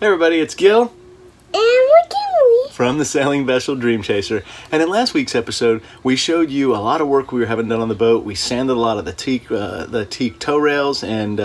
Hey everybody, it's Gil and McKinley from the sailing vessel Dream Chaser. And in last week's episode, we showed you a lot of work we were having done on the boat. We sanded a lot of the teak tow rails and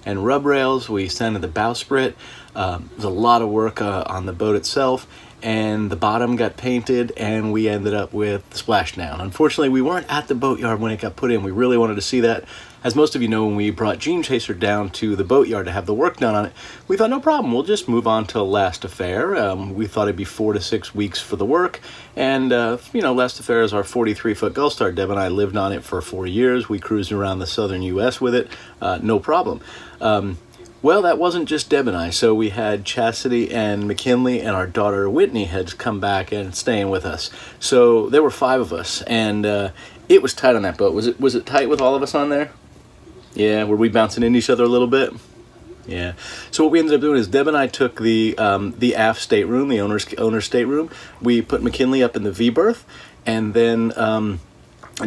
rub rails. We sanded the bowsprit. There's a lot of work on the boat itself, and the bottom got painted, and we ended up with the splashdown. Unfortunately, we weren't at the boatyard when it got put in. We really wanted to see that. As most of you know, when we brought Dream Chaser down to the boatyard to have the work done on it, we thought, no problem, we'll just move on to Last Affair. We thought it'd be 4 to 6 weeks for the work, and Last Affair is our 43-foot Gulf Star. Deb and I lived on it for 4 years. We cruised around the southern U.S. with it, no problem. Well, that wasn't just Deb and I, so we had Chastity and McKinley and our daughter Whitney had come back and staying with us. So there were 5 of us, and it was tight on that boat. Was it tight with all of us on there? Yeah, were we bouncing into each other a little bit? Yeah. So what we ended up doing is Deb and I took the aft stateroom, the owner's stateroom. We put McKinley up in the V berth, and then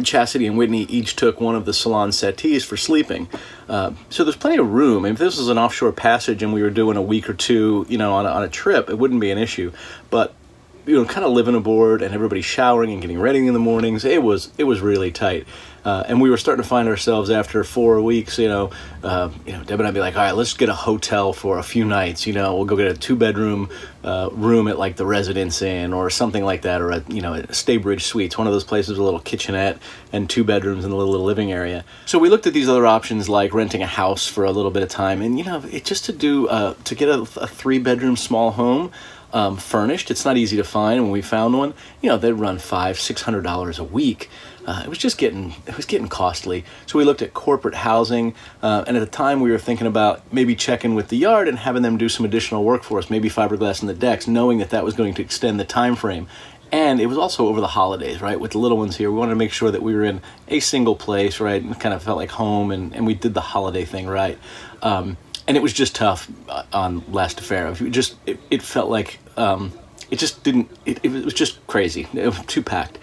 Chastity and Whitney each took one of the salon settees for sleeping. So there's plenty of room. If this was an offshore passage and we were doing a week or two, on a trip, it wouldn't be an issue. But kind of living aboard and everybody showering and getting ready in the mornings, it was really tight. And we were starting to find ourselves after 4 weeks, Deb and I'd be like, all right, let's get a hotel for a few nights, we'll go get a 2-bedroom room at like the Residence Inn or something like that, or a Staybridge Suites, one of those places with a little kitchenette and 2 bedrooms and a little living area. So we looked at these other options like renting a house for a little bit of time, and it just to get a 3-bedroom small home furnished, it's not easy to find. When we found one, they'd run $500-600 a week. It was getting costly. So we looked at corporate housing, and at the time we were thinking about maybe checking with the yard and having them do some additional work for us, maybe fiberglass in the decks, knowing that was going to extend the time frame. And it was also over the holidays, right? With the little ones here, we wanted to make sure that we were in a single place, right? And kind of felt like home, and we did the holiday thing right. And it was just tough on Last Affair. It felt like it was just crazy. It was too packed.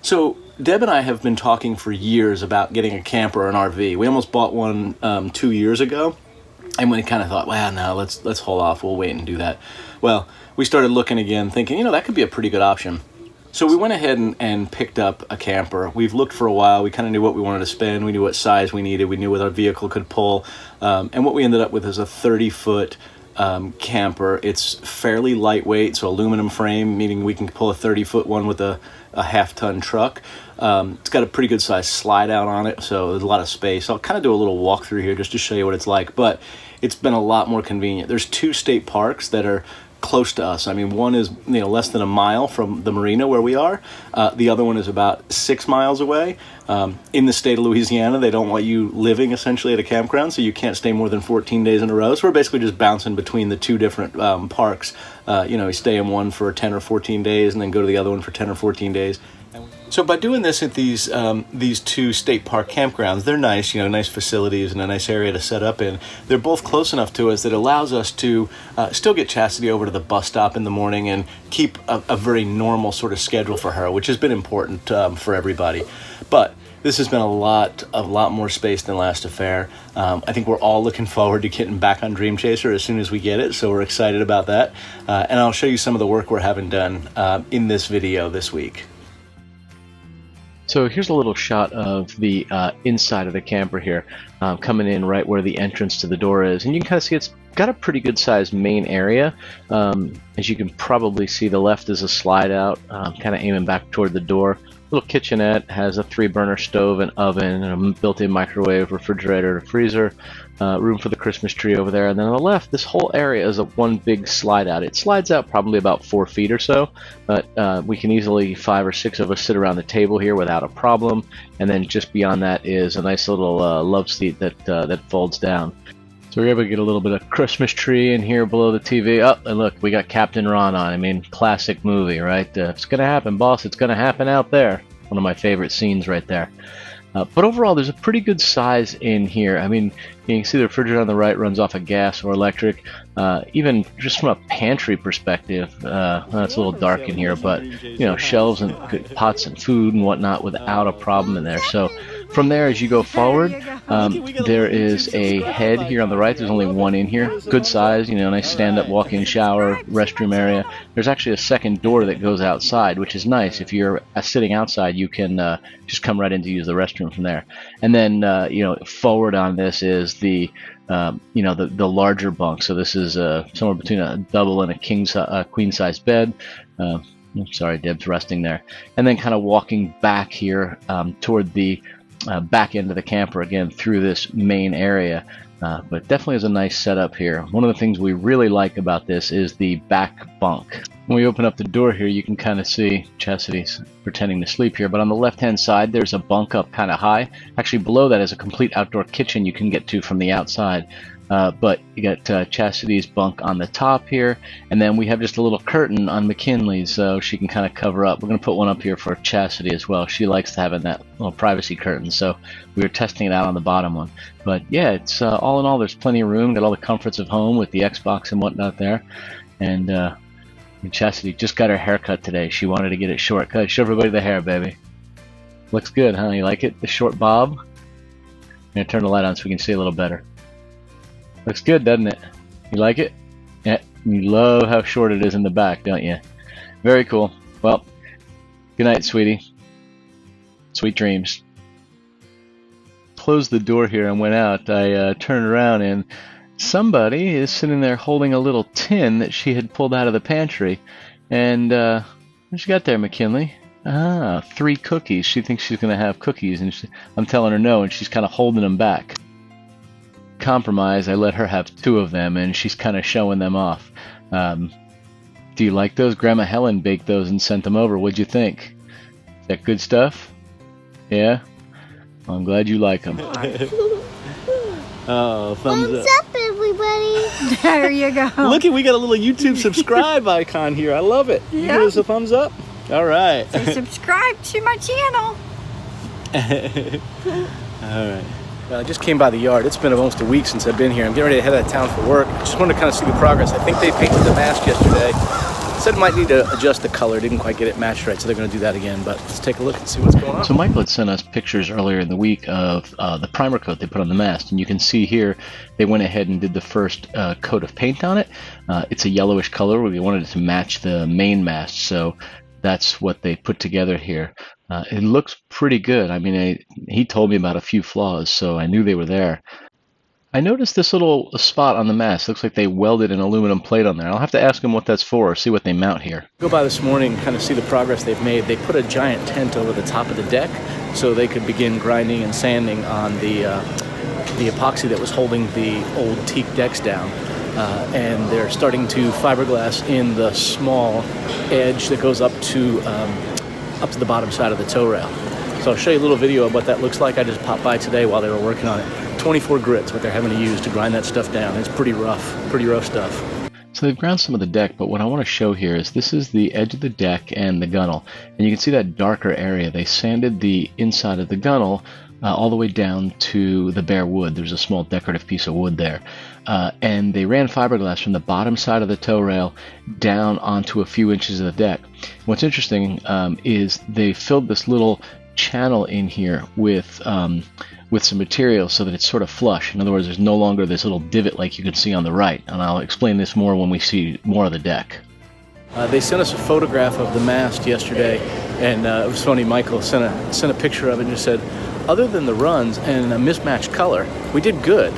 So Deb and I have been talking for years about getting a camper or an RV. We almost bought one 2 years ago, and we kind of thought, well, no, let's hold off. We'll wait and do that. Well, we started looking again, thinking, that could be a pretty good option. So we went ahead and picked up a camper. We've looked for a while. We kind of knew what we wanted to spend. We knew what size we needed. We knew what our vehicle could pull. And what we ended up with is a 30-foot camper. It's fairly lightweight, so aluminum frame, meaning we can pull a 30-foot one with a half-ton truck. It's got a pretty good size slide out on it, so there's a lot of space. I'll kind of do a little walkthrough here just to show you what it's like, but it's been a lot more convenient. There's 2 state parks that are close to us. I mean, one is less than a mile from the marina where we are. The other one is about 6 miles away. In the state of Louisiana, they don't want you living essentially at a campground, so you can't stay more than 14 days in a row. So we're basically just bouncing between the 2 different parks. We stay in one for 10 or 14 days and then go to the other one for 10 or 14 days. So by doing this at these 2 state park campgrounds, they're nice, nice facilities and a nice area to set up in. They're both close enough to us that allows us to still get Chastity over to the bus stop in the morning and keep a very normal sort of schedule for her, which has been important for everybody. But this has been a lot more space than Last Affair. I think we're all looking forward to getting back on Dream Chaser as soon as we get it, so we're excited about that. And I'll show you some of the work we're having done in this video this week. So here's a little shot of the inside of the camper here, coming in right where the entrance to the door is. And you can kind of see it's got a pretty good sized main area. As you can probably see, the left is a slide out, kind of aiming back toward the door. Little kitchenette, has a 3-burner stove and oven, and a built-in microwave, refrigerator, freezer, room for the Christmas tree over there. And then on the left, this whole area is one big slide out. It slides out probably about 4 feet or so, but we can easily, 5 or 6 of us, sit around the table here without a problem. And then just beyond that is a nice little love seat that folds down. So we're able to get a little bit of Christmas tree in here below the TV. Oh, and look, we got Captain Ron on. I mean, classic movie, right? It's going to happen, boss. It's going to happen out there. One of my favorite scenes right there. But overall, there's a pretty good size in here. I mean, you can see the refrigerator on the right runs off of gas or electric. Even just from a pantry perspective, it's a little dark in here, but shelves and pots and food and whatnot without a problem in there. So From there, as you go forward, there is a head here on the right. There's only one in here. Good size, nice stand-up walk-in shower, restroom area. There's actually a second door that goes outside, which is nice. If you're sitting outside, you can just come right in to use the restroom from there. And then, forward on this is the larger bunk. So this is somewhere between a double and a queen-size bed. Sorry, Deb's resting there. And then kind of walking back here toward the back end of the camper again through this main area. But definitely is a nice setup here. One of the things we really like about this is the back bunk. When we open up the door here, you can kind of see Chastity's pretending to sleep here, but on the left-hand side, there's a bunk up kind of high. Actually, below that is a complete outdoor kitchen you can get to from the outside. But you got Chastity's bunk on the top here, and then we have just a little curtain on McKinley's so she can kind of cover up. We're going to put one up here for Chastity as well. She likes having that little privacy curtain, so we were testing it out on the bottom one. But yeah, it's all in all, there's plenty of room. Got all the comforts of home with the Xbox and whatnot there. And Chastity just got her hair cut today. She wanted to get it short cut. Show everybody the hair, baby. Looks good, huh? You like it? The short bob? I'm going to turn the light on so we can see a little better. Looks good, doesn't it? You like it? Yeah, you love how short it is in the back, don't you? Very cool. Well, good night, sweetie. Sweet dreams. Closed the door here and went out. I turned around and somebody is sitting there holding a little tin that she had pulled out of the pantry. And what you got there, McKinley? 3 cookies. She thinks she's going to have cookies, and I'm telling her no, and she's kind of holding them back. Compromise, I let her have 2 of them, and she's kind of showing them off. Do you like those? Grandma Helen baked those and sent them over. What'd you think? Is that good stuff? Yeah? Well, I'm glad you like them. Oh, thumbs up. Thumbs up, everybody. There you go. Look, we got a little YouTube subscribe icon here. I love it. You give us a thumbs up? All right. So subscribe to my channel. All right. Well, I just came by the yard. It's been almost a week since I've been here. I'm getting ready to head out of town for work. Just wanted to kind of see the progress. I think they painted the mast yesterday. Said it might need to adjust the color. Didn't quite get it matched right, so they're going to do that again. But let's take a look and see what's going on. So Michael had sent us pictures earlier in the week of the primer coat they put on the mast. And you can see here they went ahead and did the first coat of paint on it. It's a yellowish color. We wanted it to match the main mast. So that's what they put together here. It looks pretty good. I mean, he told me about a few flaws, so I knew they were there. I noticed this little spot on the mast. Looks like they welded an aluminum plate on there. I'll have to ask them what that's for or see what they mount here. Go by this morning and kind of see the progress they've made. They put a giant tent over the top of the deck so they could begin grinding and sanding on the epoxy that was holding the old teak decks down. And they're starting to fiberglass in the small edge that goes up to the bottom side of the tow rail. So I'll show you a little video of what that looks like. I just popped by today while they were working on it. 24 grits, what they're having to use to grind that stuff down. It's pretty rough stuff. So they've ground some of the deck, but what I want to show here is this is the edge of the deck and the gunnel. And you can see that darker area. They sanded the inside of the gunnel all the way down to the bare wood. There's a small decorative piece of wood there. And they ran fiberglass from the bottom side of the tow rail down onto a few inches of the deck. What's interesting is they filled this little channel in here with some material so that it's sort of flush. In other words, there's no longer this little divot like you can see on the right. And I'll explain this more when we see more of the deck. They sent us a photograph of the mast yesterday, and it was funny. Michael sent a picture of it and just said, other than the runs and a mismatched color, we did good.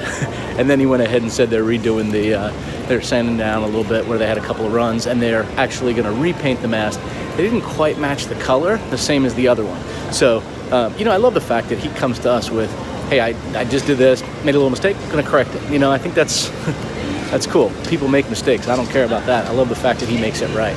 And then he went ahead and said they're redoing they're sanding down a little bit where they had a couple of runs, and they're actually going to repaint the mast. They didn't quite match the color, the same as the other one. So, I love the fact that he comes to us with, hey, I just did this, made a little mistake, going to correct it. I think that's that's cool. People make mistakes. I don't care about that. I love the fact that he makes it right.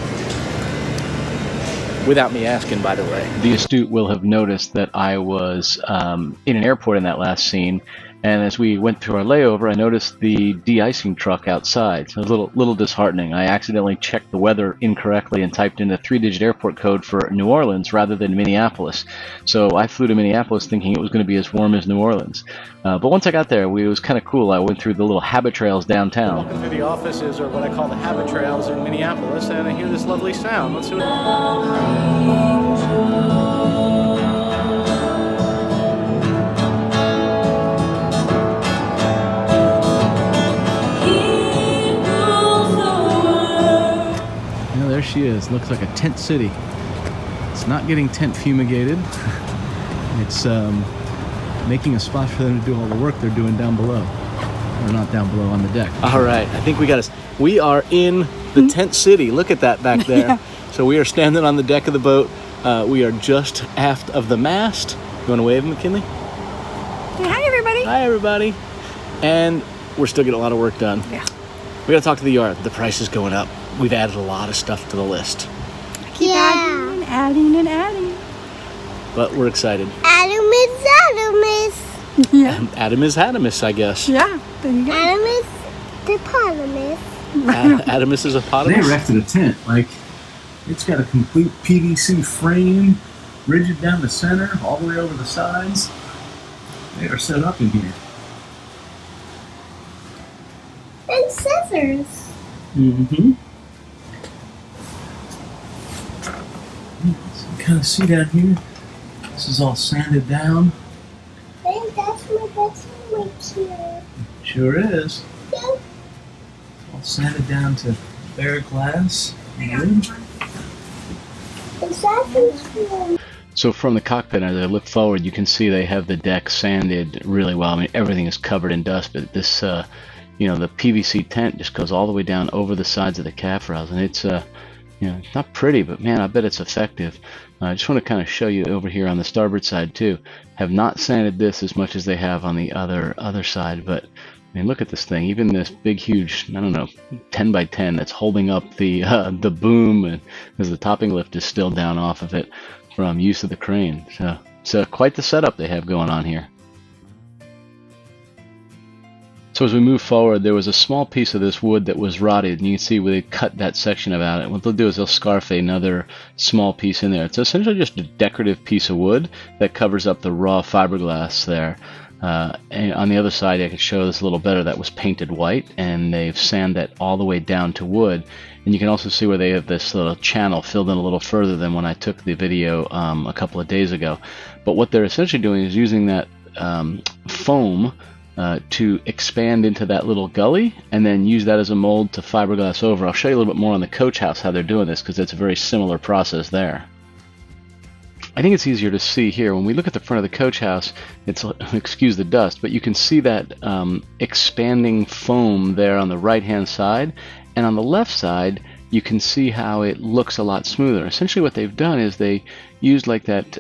Without me asking, by the way. The astute will have noticed that I was in an airport in that last scene, and as we went through our layover, I noticed the de-icing truck outside. So it was a little disheartening. I accidentally checked the weather incorrectly and typed in a 3-digit airport code for New Orleans rather than Minneapolis. So I flew to Minneapolis thinking it was going to be as warm as New Orleans. But once I got there, it was kind of cool. I went through the little habit trails downtown. Walking through the offices, or what I call the habit trails in Minneapolis, and I hear this lovely sound. Let's see what... looks like a tent city. It's not getting tent fumigated. It's making a spot for them to do all the work they're doing down below. Or not down below, on the deck. All right, I think we are in the tent city. Look at that back there. Yeah. So we are standing on the deck of the boat. We are just aft of the mast. You want to wave, McKinley? Say hi, everybody. Hi, everybody. And we're still getting a lot of work done. Yeah. We got to talk to the yard. The price is going up. We've added a lot of stuff to the list. Keep adding and adding and adding. But we're excited. Adam is Adamus. Yeah. Adam is Adamus, I guess. Yeah. There you go. Adam is the potamus. Adamus is a They potamus. erected a tent. Like, it's got a complete PVC frame, rigid down the center, all the way over the sides. They are set up in here. And scissors. Mm-hmm. So you kind of see down here, this is all sanded down. And that's my bedroom right here. Sure is. Yeah. All sanded down to bare glass. And that's room. So from the cockpit, as I look forward, you can see they have the deck sanded really well. I mean, everything is covered in dust, but this, the PVC tent just goes all the way down over the sides of the calf rails, and it's, it's not pretty, but man, I bet it's effective. I just want to kind of show you over here on the starboard side too. Have not sanded this as much as they have on the other side, but I mean, look at this thing. Even this big, huge, 10 by 10 that's holding up the boom, and as the topping lift is still down off of it from use of the crane. So it's quite the setup they have going on here. So as we move forward, there was a small piece of this wood that was rotted, and you can see where they cut that section about it. What they'll do is they'll scarf another small piece in there. It's essentially just a decorative piece of wood that covers up the raw fiberglass there. And on the other side, I could show this a little better. That was painted white, and they've sanded that all the way down to wood. And you can also see where they have this little channel filled in a little further than when I took the video a couple of days ago. But what they're essentially doing is using that foam to expand into that little gully, and then use that as a mold to fiberglass over. I'll show you a little bit more on the coach house how they're doing this, because it's a very similar process there. I think it's easier to see here. When we look at the front of the coach house, it's, excuse the dust, but you can see that expanding foam there on the right-hand side, and on the left side, you can see how it looks a lot smoother. Essentially what they've done is they used like that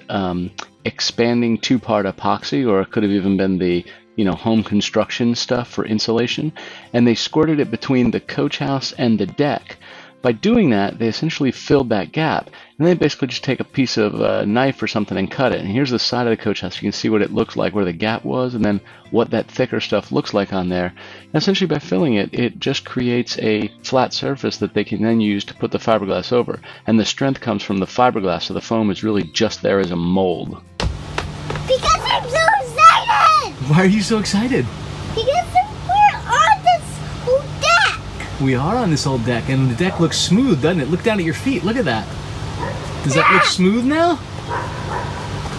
expanding two-part epoxy, or it could have even been the home construction stuff for insulation, and they squirted it between the coach house and the deck. By doing that, they essentially filled that gap, and they basically just take a piece of knife or something and cut it. And here's the side of the coach house. You can see what it looks like, where the gap was, and then what that thicker stuff looks like on there. And essentially, by filling it, it just creates a flat surface that they can then use to put the fiberglass over. And the strength comes from the fiberglass, so the foam is really just there as a mold. Because I'm so excited! Why are you so excited? Because we're on this whole deck! We are on this old deck, and the deck looks smooth, doesn't it? Look down at your feet. Look at that. Does that look smooth now?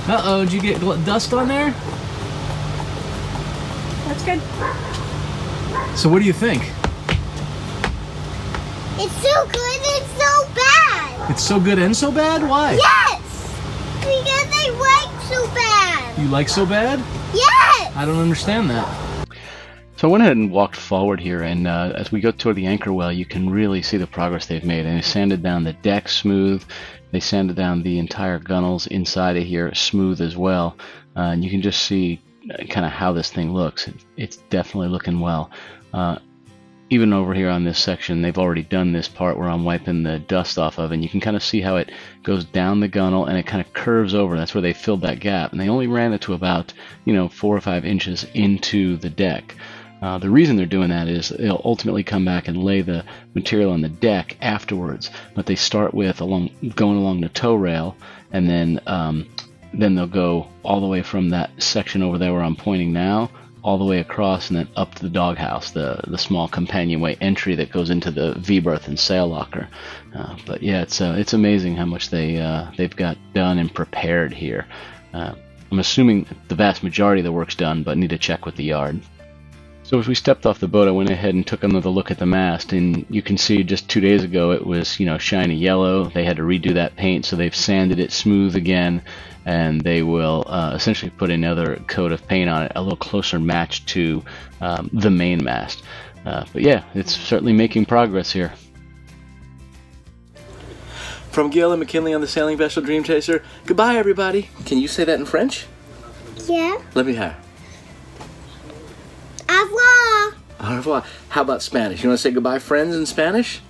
Uh-oh, did you get dust on there? That's good. So what do you think? It's so good and so bad! It's so good and so bad? Why? Yes! Because I like so bad! You like so bad? Yes! I don't understand that. So I went ahead and walked forward here, and as we go toward the anchor well, you can really see the progress they've made. And they sanded down the deck smooth. They sanded down the entire gunnels inside of here smooth as well. And you can just see kind of how this thing looks. It's definitely looking well. Even over here on this section, they've already done this part where I'm wiping the dust off of, and you can kind of see how it goes down the gunnel and it kind of curves over. That's where they filled that gap, and they only ran it to about 4 or 5 inches into the deck. The reason they're doing that is they'll ultimately come back and lay the material on the deck afterwards, but they start with going along the tow rail, and then they'll go all the way from that section over there where I'm pointing now, all the way across and then up to the doghouse, the small companionway entry that goes into the V-berth and sail locker. But yeah, it's amazing how much they've got done and prepared here. I'm assuming the vast majority of the work's done, but need to check with the yard. So as we stepped off the boat, I went ahead and took another look at the mast, and you can see just 2 days ago it was, shiny yellow. They had to redo that paint, so they've sanded it smooth again, and they will essentially put another coat of paint on it, a little closer match to the main mast. But yeah, it's certainly making progress here. From Gail and McKinley on the sailing vessel Dream Chaser, goodbye everybody. Can you say that in French? Yeah. Let me hear. Au revoir. Au revoir. How about Spanish? You want to say goodbye, friends, in Spanish?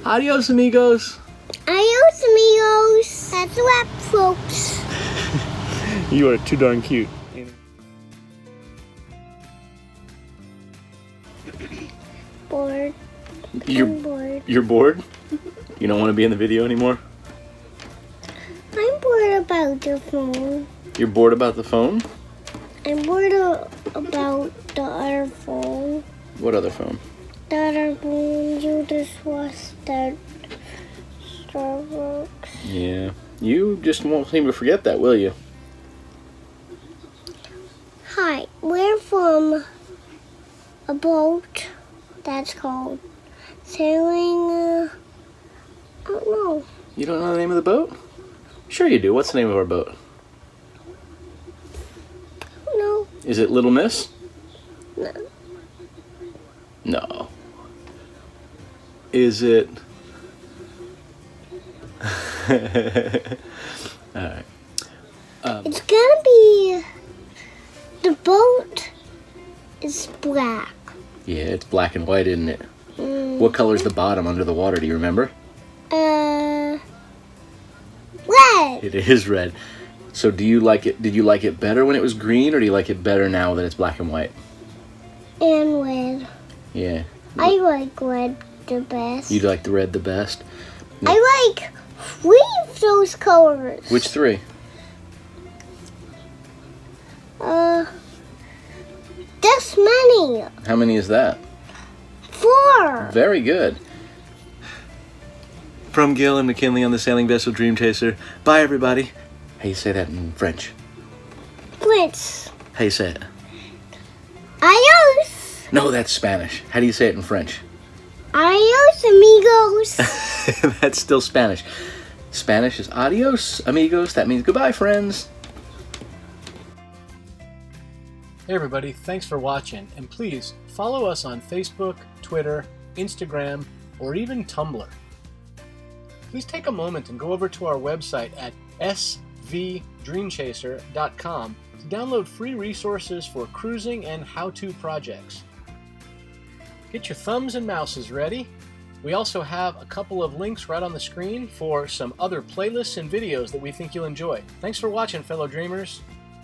Adios, amigos. Adios, amigos. That's a wrap, folks. You are too darn cute. Bored. I'm bored. You're bored? You don't want to be in the video anymore? I'm bored about the phone. You're bored about the phone? I'm bored about the other phone. What other phone? The other phone you just watched that Starbucks. Yeah. You just won't seem to forget that, will you? Hi, we're from a boat that's called Sailing, I don't know. You don't know the name of the boat? Sure you do. What's the name of our boat? No. Is it Little Miss? No. No. Is it... Alright. It's gonna be... The boat is black. Yeah, it's black and white, isn't it? What color's the bottom under the water? Do you remember? Red. It is red. So do you like it? Did you like it better when it was green, or do you like it better now that it's black and white? And red. Yeah. I like red the best. You like the red the best? I like 3 of those colors. Which 3? This many. How many is that? 4. Very good. From Gil and McKinley on the sailing vessel Dream Chaser. Bye, everybody. How you say that in French? Prince. How you say it? Adios. No, that's Spanish. How do you say it in French? Adios, amigos. That's still Spanish. Spanish is adios, amigos. That means goodbye, friends. Hey everybody, thanks for watching, and please follow us on Facebook, Twitter, Instagram, or even Tumblr. Please take a moment and go over to our website at svdreamchaser.com to download free resources for cruising and how-to projects. Get your thumbs and mouses ready. We also have a couple of links right on the screen for some other playlists and videos that we think you'll enjoy. Thanks for watching, fellow dreamers.